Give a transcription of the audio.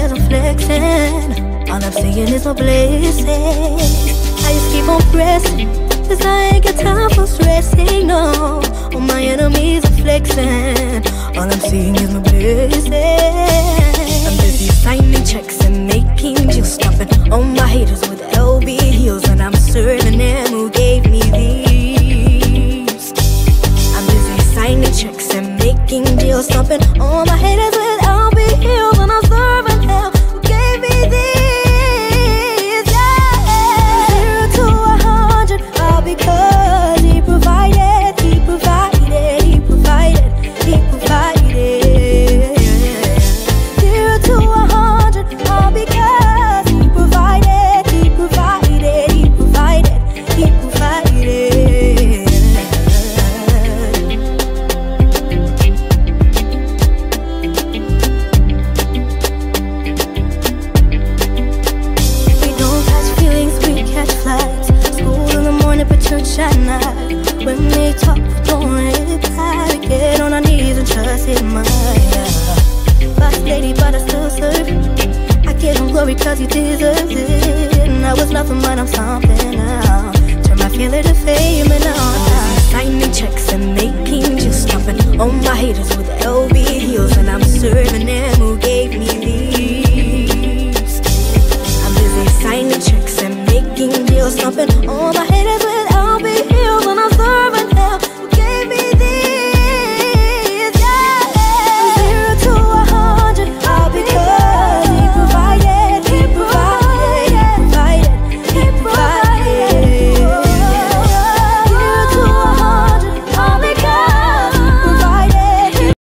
as I'm flexing. All I'm seeing is my blessings. I just keep on pressing, 'cause I ain't got time for stressing, no. All my enemies are flexing. All I'm seeing is my blessings. I'm busy signing checks and making deals, stopping all my haters with LB heels, and I'm serving them who gave me these. I'm busy signing checks and making deals, stopping all my haters with LB heels, and I'm serving them who gave me these. Yeah. 0 to 100, all because He provided, He provided, He provided, He provided. 0 to 100, all because He provided, He provided, He provided, He provided. We don't catch feelings, we catch flights. School in the morning, but church at night. When they talk, we don't reply. We get on our knees and trust Him. Boss lady, but I still serve. I give Him glory 'cause He deserves it. And I was nothing, but I'm something now. Turn my failure to fame, and now I'm signing checks and making deals, stopping all my haters with LB